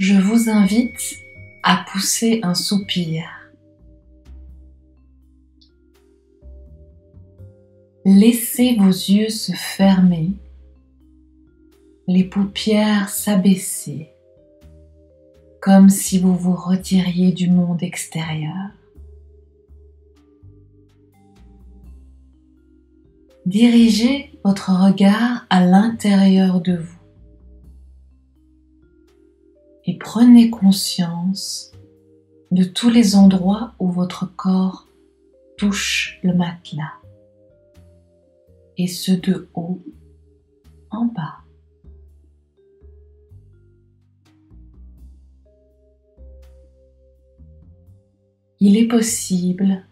je vous invite à pousser un soupir. Laissez vos yeux se fermer, les paupières s'abaisser, comme si vous vous retiriez du monde extérieur. Dirigez votre regard à l'intérieur de vous et prenez conscience de tous les endroits où votre corps touche le matelas, et ce de haut en bas. Il est possible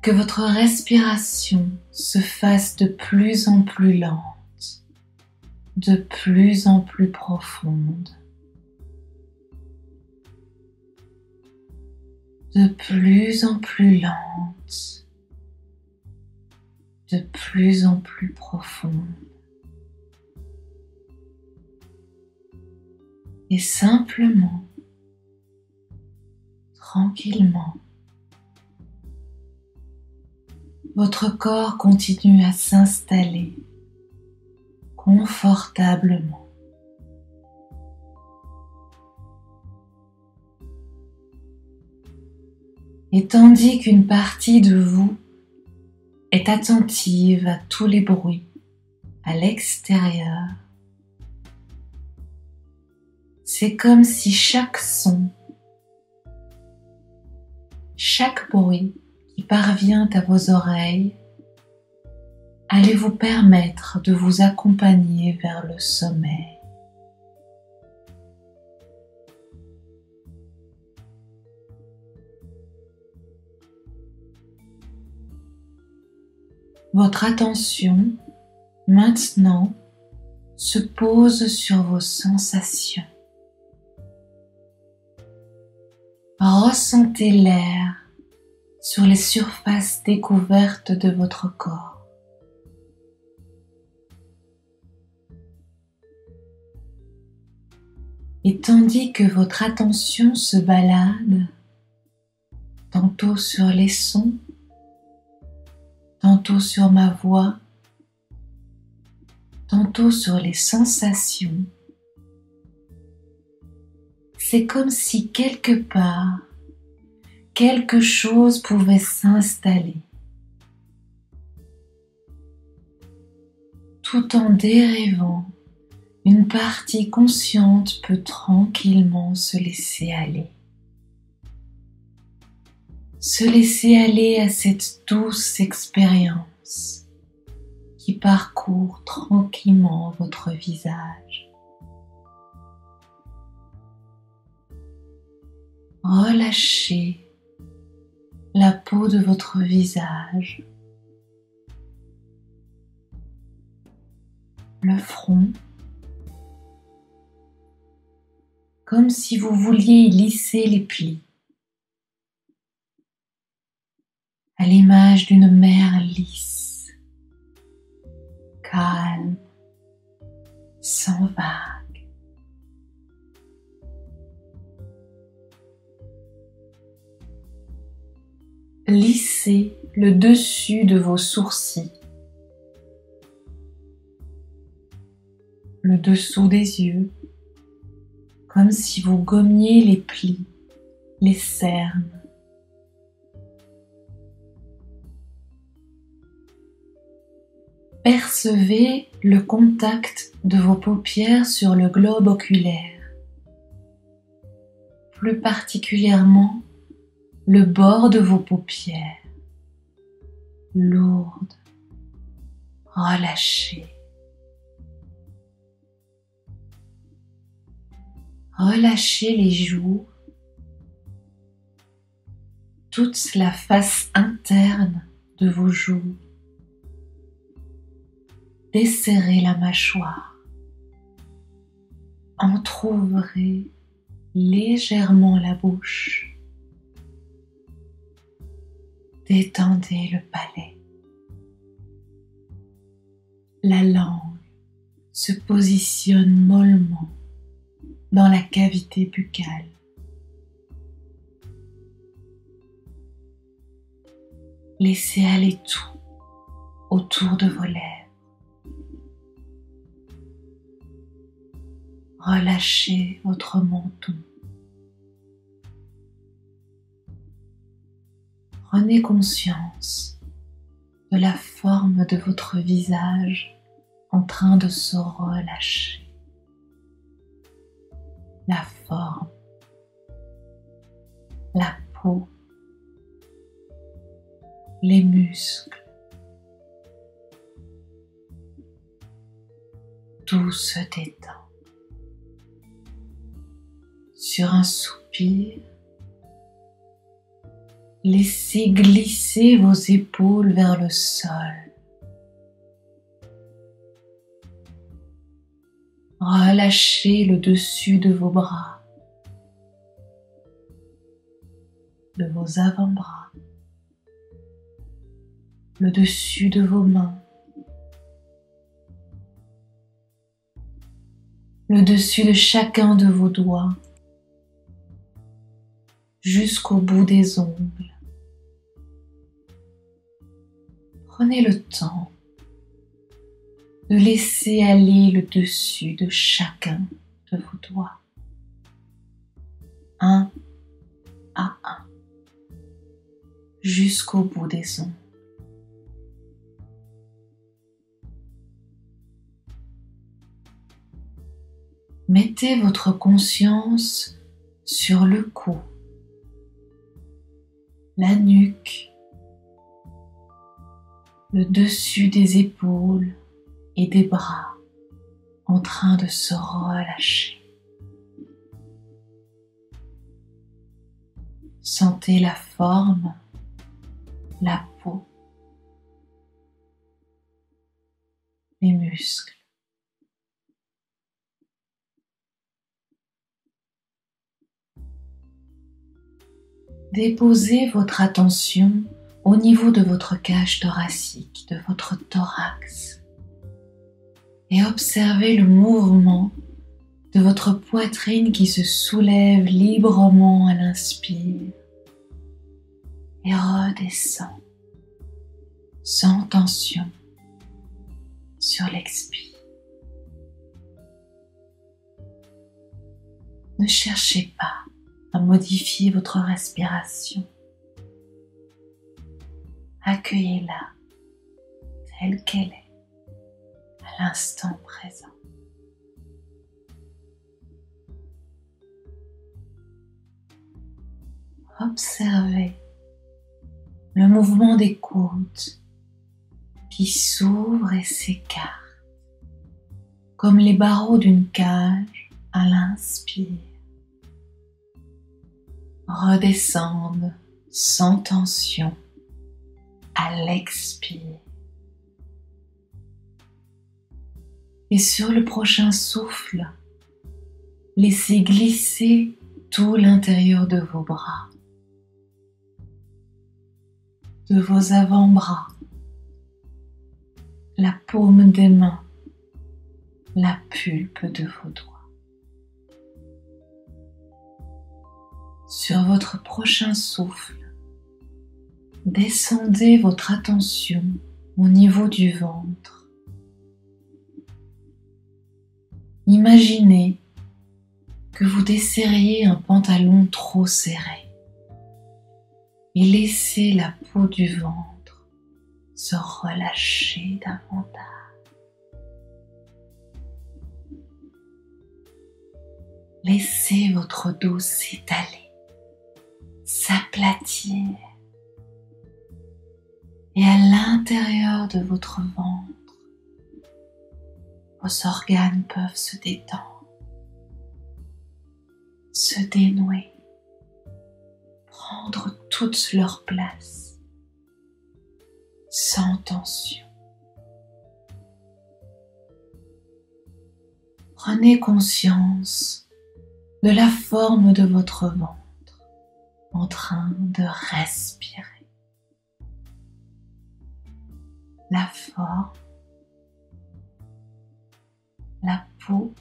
que votre respiration se fasse de plus en plus lente, de plus en plus profonde, de plus en plus lente, de plus en plus profonde. Et simplement, tranquillement, votre corps continue à s'installer confortablement. Et tandis qu'une partie de vous est attentive à tous les bruits à l'extérieur, c'est comme si chaque son, chaque bruit qui parvient à vos oreilles allait vous permettre de vous accompagner vers le sommeil. Votre attention, maintenant, se pose sur vos sensations. Ressentez l'air sur les surfaces découvertes de votre corps. Et tandis que votre attention se balade, tantôt sur les sons, tantôt sur ma voix, tantôt sur les sensations, c'est comme si quelque part, quelque chose pouvait s'installer, tout en dérivant. Une partie consciente peut tranquillement se laisser aller. Se laisser aller à cette douce expérience qui parcourt tranquillement votre visage. Relâchez la peau de votre visage, le front, comme si vous vouliez y lisser les plis, à l'image d'une mer lisse, calme, sans vagues. Lissez le dessus de vos sourcils, le dessous des yeux, comme si vous gommiez les plis, les cernes. Percevez le contact de vos paupières sur le globe oculaire, plus particulièrement le bord de vos paupières, lourdes, relâchées. Relâchez les joues, toute la face interne de vos joues. Desserrez la mâchoire. Entr'ouvrez légèrement la bouche. Détendez le palais. La langue se positionne mollement dans la cavité buccale. Laissez aller tout autour de vos lèvres. Relâchez votre menton. Prenez conscience de la forme de votre visage en train de se relâcher. La forme, la peau, les muscles, tout se détend. Sur un soupir, laissez glisser vos épaules vers le sol. Relâchez le dessus de vos bras, de vos avant-bras, le dessus de vos mains, le dessus de chacun de vos doigts, jusqu'au bout des ongles. Prenez le temps de laisser aller le dessus de chacun de vos doigts, un à un, jusqu'au bout des ongles. Mettez votre conscience sur le cou, la nuque, le dessus des épaules et des bras en train de se relâcher. Sentez la forme, la peau, les muscles. Déposez votre attention au niveau de votre cage thoracique, de votre thorax, et observez le mouvement de votre poitrine qui se soulève librement à l'inspire et redescend sans tension sur l'expire. Ne cherchez pas à modifier votre respiration. Accueillez-la telle qu'elle est à l'instant présent. Observez le mouvement des côtes qui s'ouvrent et s'écartent comme les barreaux d'une cage à l'inspire. Redescendent sans tension à l'expire. Et sur le prochain souffle, laissez glisser tout l'intérieur de vos bras, de vos avant-bras, la paume des mains, la pulpe de vos doigts. Sur votre prochain souffle, descendez votre attention au niveau du ventre. Imaginez que vous desserriez un pantalon trop serré et laissez la peau du ventre se relâcher davantage. Laissez votre dos s'étaler, s'aplatir, et à l'intérieur de votre ventre, vos organes peuvent se détendre, se dénouer, prendre toute leur place, sans tension. Prenez conscience de la forme de votre ventre en train de respirer. La forme, la peau,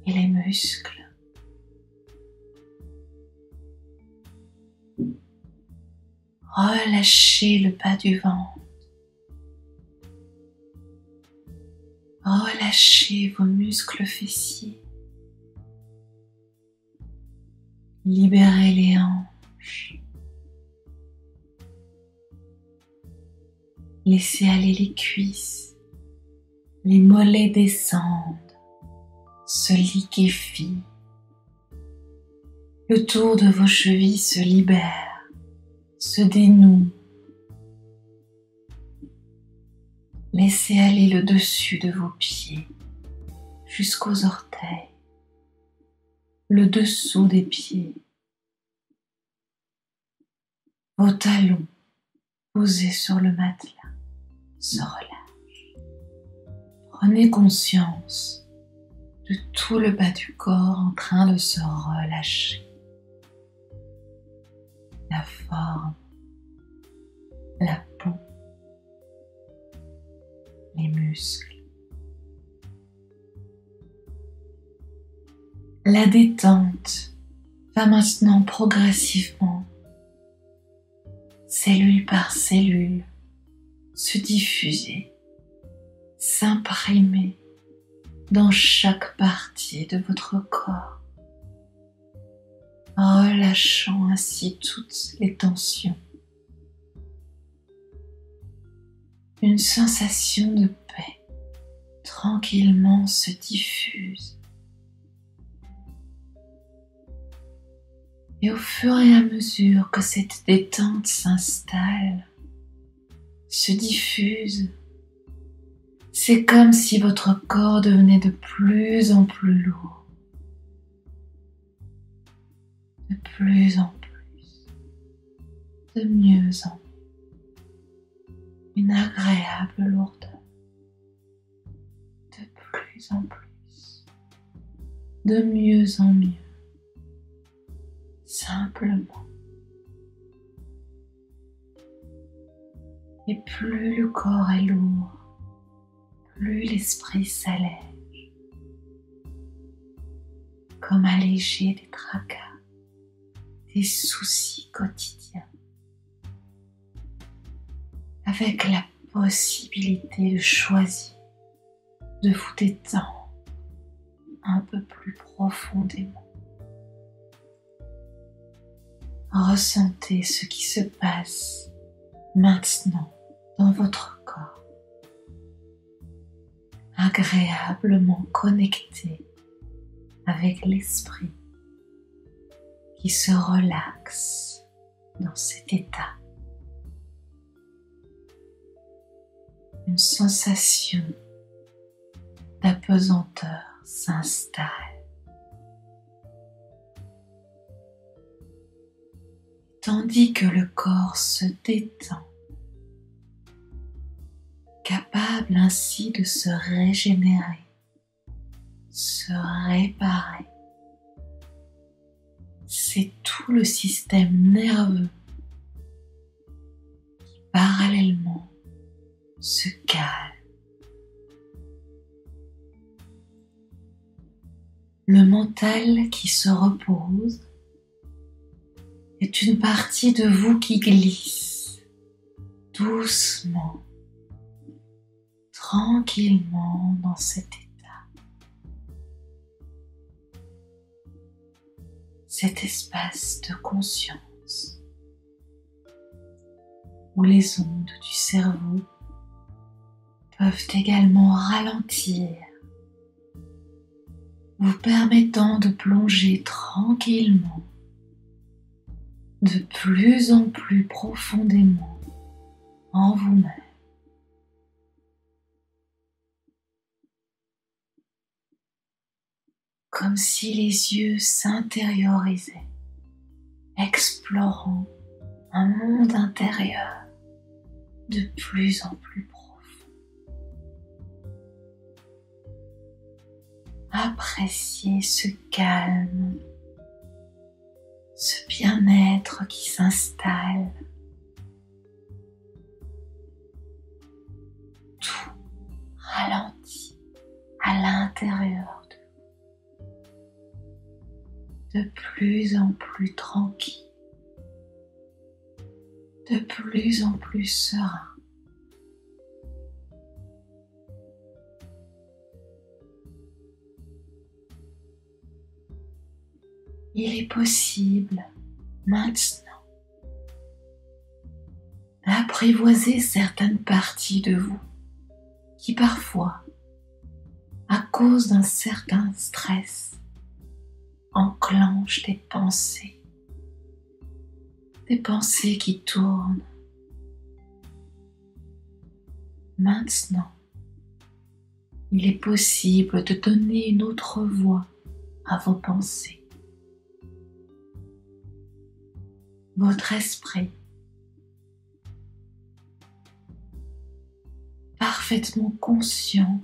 et les muscles. Relâchez le bas du ventre. Relâchez vos muscles fessiers. Libérez les hanches. Laissez aller les cuisses. Les mollets descendent, se liquéfient. Le tour de vos chevilles se libère, se dénoue. Laissez aller le dessus de vos pieds jusqu'aux orteils, le dessous des pieds, vos talons posés sur le matelas se relâchent. Prenez conscience de tout le bas du corps en train de se relâcher. La forme, la peau, les muscles. La détente va maintenant progressivement, cellule par cellule, se diffuser, s'imprimer dans chaque partie de votre corps, relâchant ainsi toutes les tensions. Une sensation de paix tranquillement se diffuse. Et au fur et à mesure que cette détente s'installe, se diffuse, c'est comme si votre corps devenait de plus en plus lourd, de plus en plus, de mieux en mieux, une agréable lourdeur, de plus en plus, de mieux en mieux, simplement. Et plus le corps est lourd, plus l'esprit s'allège, comme allégé des tracas, des soucis quotidiens, avec la possibilité de choisir, de vous détendre un peu plus profondément. Ressentez ce qui se passe maintenant dans votre corps, agréablement connecté avec l'esprit qui se relaxe dans cet état. Une sensation d'apesanteur s'installe. Tandis que le corps se détend, capable ainsi de se régénérer, se réparer. C'est tout le système nerveux qui parallèlement se calme. Le mental qui se repose est une partie de vous qui glisse doucement, tranquillement dans cet état. Cet espace de conscience où les ondes du cerveau peuvent également ralentir, vous permettant de plonger tranquillement de plus en plus profondément en vous-même. Comme si les yeux s'intériorisaient, explorant un monde intérieur de plus en plus profond. Appréciez ce calme, ce bien-être qui s'installe. Tout ralentit à l'intérieur de vous. de plus en plus tranquille, de plus en plus serein. Il est possible maintenant d'apprivoiser certaines parties de vous qui parfois, à cause d'un certain stress, enclenchent des pensées qui tournent. Maintenant, il est possible de donner une autre voix à vos pensées. Votre esprit, parfaitement conscient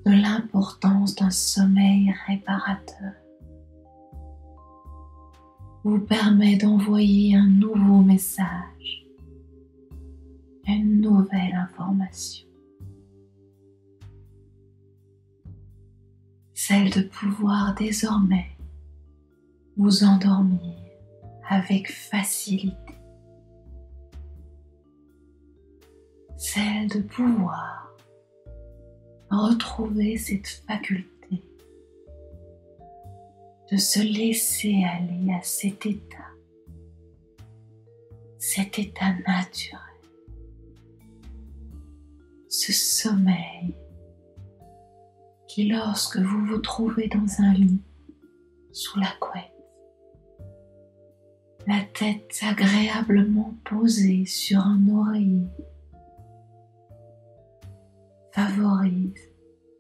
de l'importance d'un sommeil réparateur, vous permet d'envoyer un nouveau message, une nouvelle information, celle de pouvoir désormais vous endormir avec facilité, celle de pouvoir retrouver cette faculté de se laisser aller à cet état naturel, ce sommeil qui, lorsque vous vous trouvez dans un lit, sous la couette, la tête agréablement posée sur un oreiller, favorise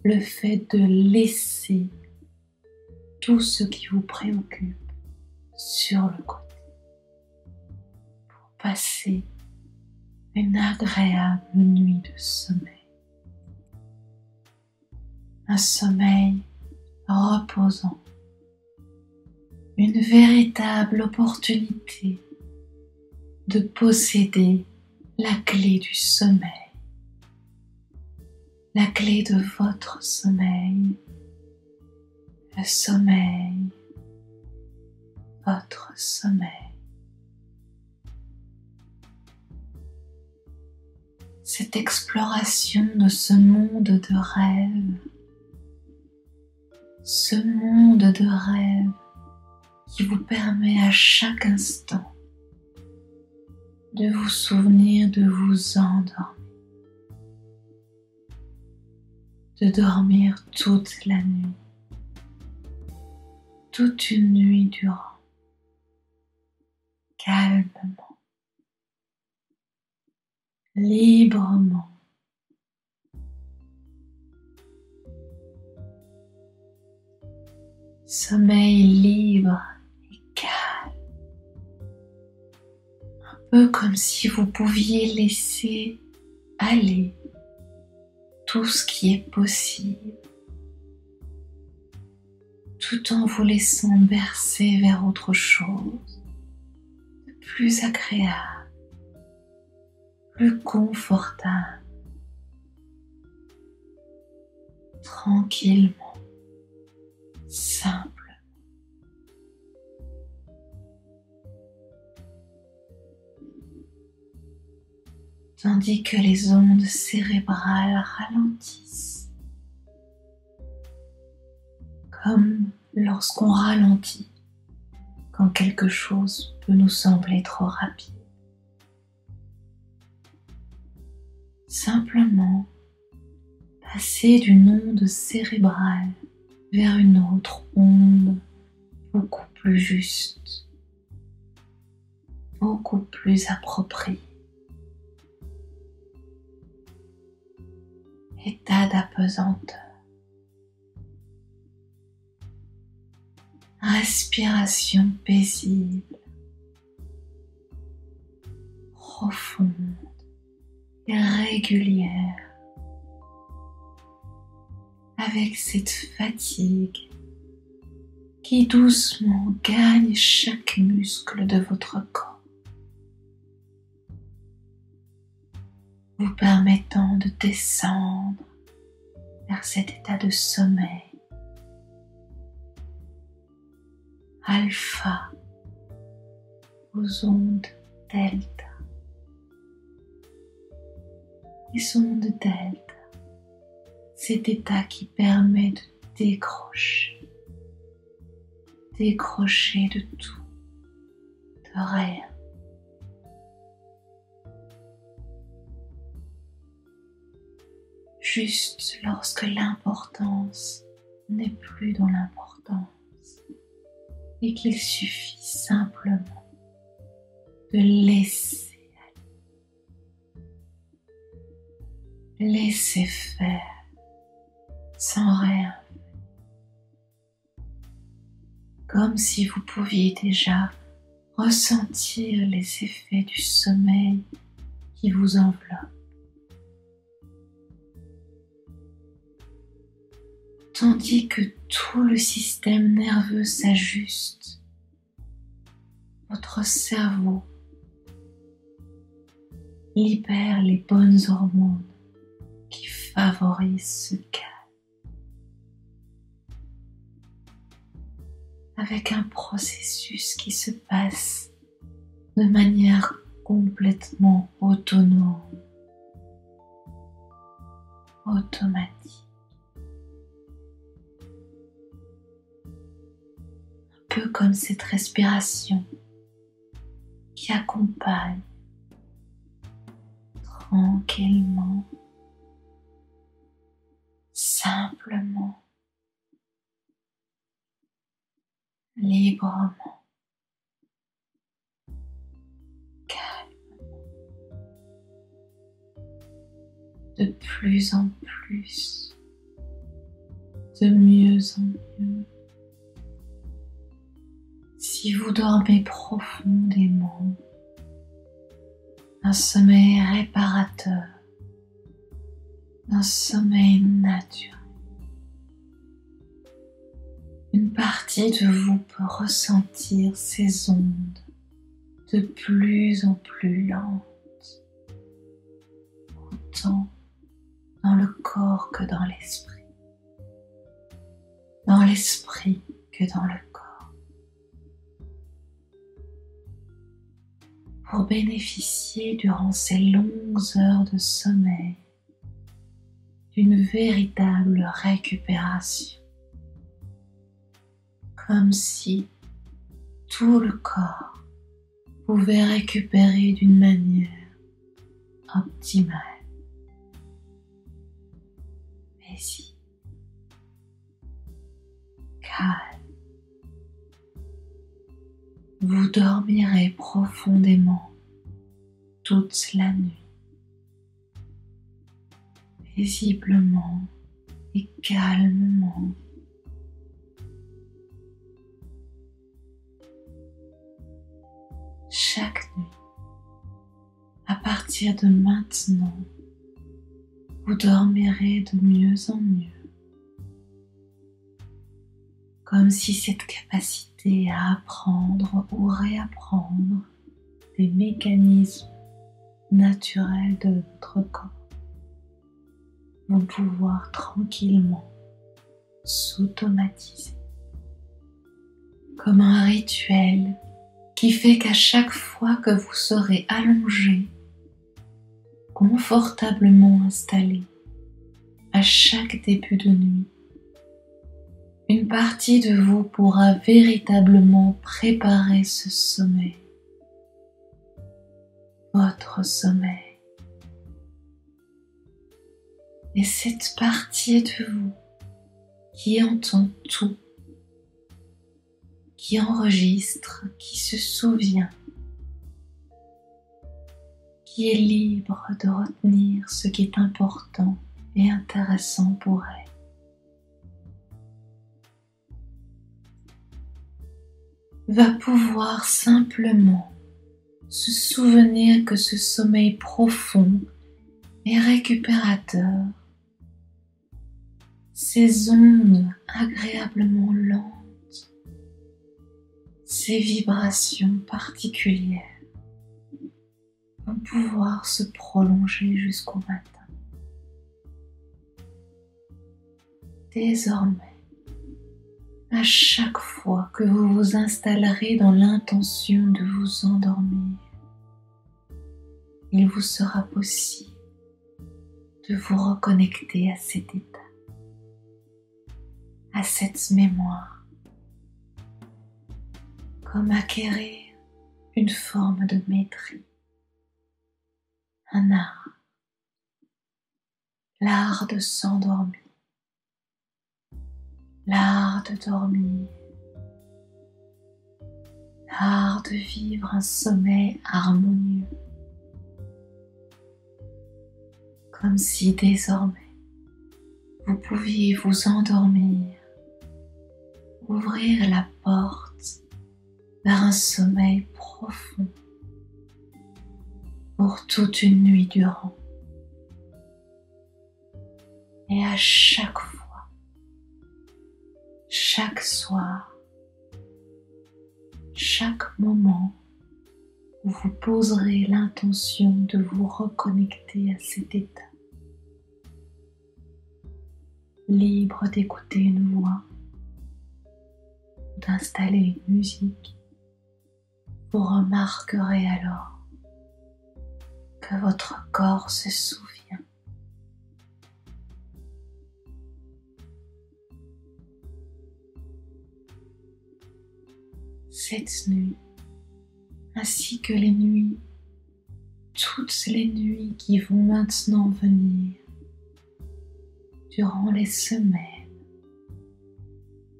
le fait de laisser tout ce qui vous préoccupe sur le côté pour passer une agréable nuit de sommeil. Un sommeil reposant, une véritable opportunité de posséder la clé du sommeil, la clé de votre sommeil, le sommeil, votre sommeil. Cette exploration de ce monde de rêve, ce monde de rêve qui vous permet à chaque instant de vous souvenir de vous endormir, de dormir toute la nuit, toute une nuit durant, calmement, librement. Sommeil libre et calme, un peu comme si vous pouviez laisser aller tout ce qui est possible, tout en vous laissant bercer vers autre chose de plus agréable, plus confortable, tranquillement, simple. Tandis que les ondes cérébrales ralentissent, comme lorsqu'on ralentit quand quelque chose peut nous sembler trop rapide. Simplement passer d'une onde cérébrale vers une autre onde beaucoup plus juste, beaucoup plus appropriée. État d'apesanteur, respiration paisible, profonde et régulière, avec cette fatigue qui doucement gagne chaque muscle de votre corps, vous permettant de descendre vers cet état de sommeil alpha, aux ondes delta. Les ondes delta, cet état qui permet de décrocher de tout, de rien. Juste lorsque l'importance n'est plus dans l'importance et qu'il suffit simplement de laisser aller, laisser faire sans rien, comme si vous pouviez déjà ressentir les effets du sommeil qui vous enveloppe. Tandis que tout le système nerveux s'ajuste, votre cerveau libère les bonnes hormones qui favorisent ce calme. Avec un processus qui se passe de manière complètement autonome, automatique. Un peu comme cette respiration qui accompagne tranquillement, simplement, librement, calmement, de plus en plus, de mieux en mieux. Si vous dormez profondément, un sommeil réparateur, un sommeil naturel, une partie de vous peut ressentir ces ondes de plus en plus lentes, autant dans le corps que dans l'esprit que dans le corps. Pour bénéficier durant ces longues heures de sommeil d'une véritable récupération, comme si tout le corps pouvait récupérer d'une manière optimale. Paisible, calme. Vous dormirez profondément toute la nuit, paisiblement et calmement. Chaque nuit, à partir de maintenant, vous dormirez de mieux en mieux, comme si cette capacité à apprendre ou réapprendre des mécanismes naturels de votre corps vont pouvoir tranquillement s'automatiser, comme un rituel qui fait qu'à chaque fois que vous serez allongé, confortablement installé, à chaque début de nuit, une partie de vous pourra véritablement préparer ce sommeil, votre sommeil. Et cette partie de vous qui entend tout, qui enregistre, qui se souvient, qui est libre de retenir ce qui est important et intéressant pour elle. Va pouvoir simplement se souvenir que ce sommeil profond et récupérateur, ces ondes agréablement lentes, ces vibrations particulières vont pouvoir se prolonger jusqu'au matin. Désormais, À chaque fois que vous vous installerez dans l'intention de vous endormir, il vous sera possible de vous reconnecter à cet état, à cette mémoire, comme acquérir une forme de maîtrise, un art, l'art de s'endormir, l'art de dormir, l'art de vivre un sommeil harmonieux, comme si désormais vous pouviez vous endormir, ouvrir la porte vers un sommeil profond pour toute une nuit durant. Et à chaque fois, chaque soir, chaque moment où vous poserez l'intention de vous reconnecter à cet état, libre d'écouter une voix, d'installer une musique, vous remarquerez alors que votre corps se souvient. Cette nuit, ainsi que les nuits, toutes les nuits qui vont maintenant venir, durant les semaines,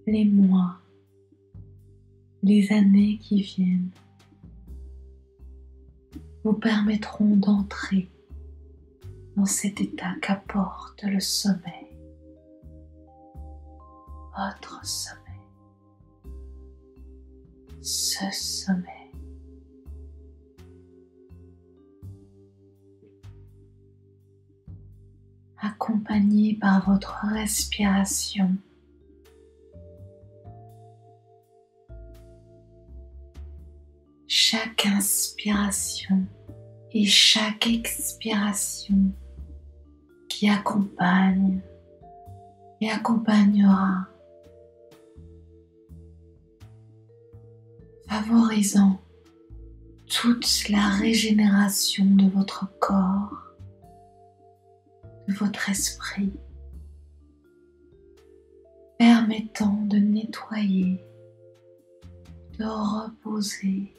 les mois, les années qui viennent, vous permettront d'entrer dans cet état qu'apporte le sommeil, votre sommeil, ce sommeil. Accompagné par votre respiration, chaque inspiration et chaque expiration qui accompagne et accompagnera, favorisant toute la régénération de votre corps, de votre esprit, permettant de nettoyer, de reposer,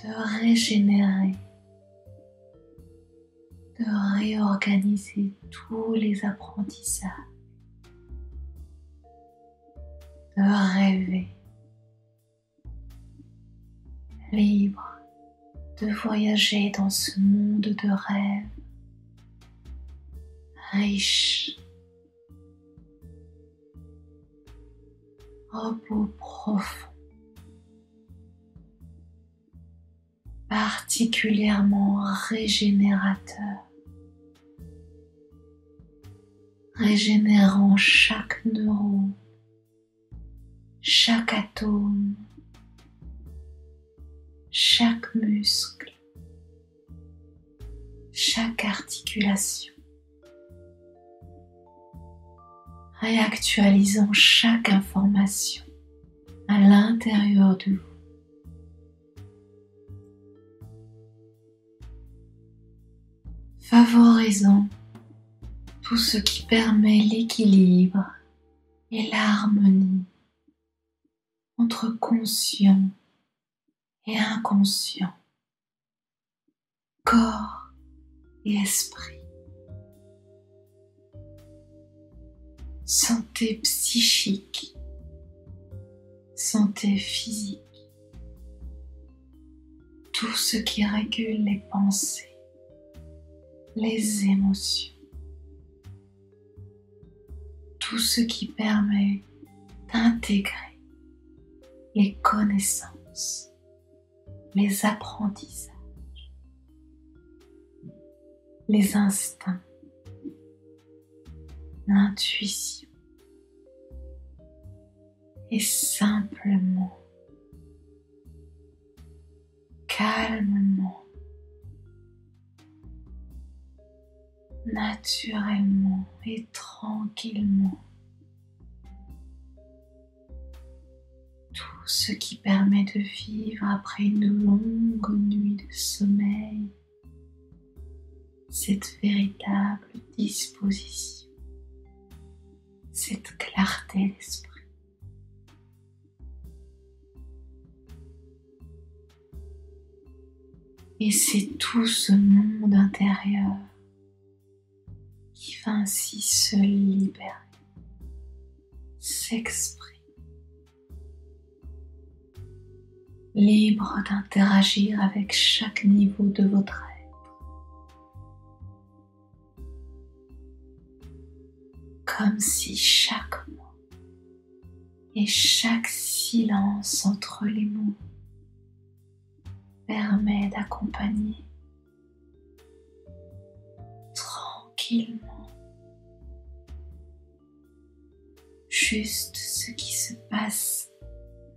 de régénérer, de réorganiser tous les apprentissages, de rêver, libre de voyager dans ce monde de rêve, riche, repos profond, particulièrement régénérateur, régénérant chaque neurone, chaque atome, chaque muscle, chaque articulation, réactualisant chaque information à l'intérieur de vous. Favorisant tout ce qui permet l'équilibre et l'harmonie entre conscient et inconscient, corps et esprit, santé psychique, santé physique, tout ce qui régule les pensées, les émotions, tout ce qui permet d'intégrer les connaissances, les apprentissages, les instincts, l'intuition, et simplement, calmement, naturellement et tranquillement, tout ce qui permet de vivre après une longue nuit de sommeil, cette véritable disposition, cette clarté d'esprit. Et c'est tout ce monde intérieur qui va ainsi se libérer, s'exprimer, libre d'interagir avec chaque niveau de votre être, comme si chaque mot et chaque silence entre les mots permet d'accompagner tranquillement juste ce qui se passe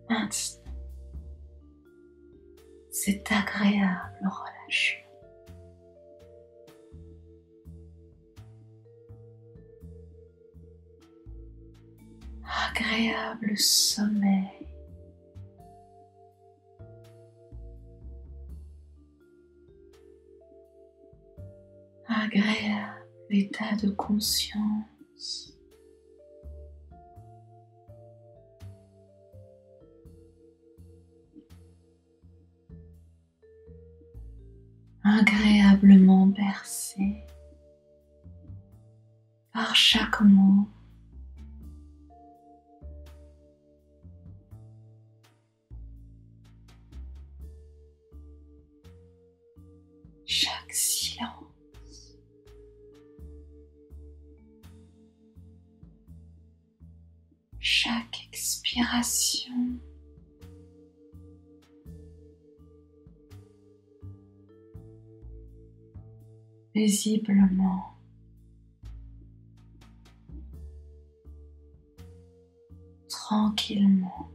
maintenant. Cet agréable relâchement. Agréable sommeil. Agréable état de conscience. Agréablement bercé par chaque mot, chaque silence, chaque expiration. Paisiblement, tranquillement.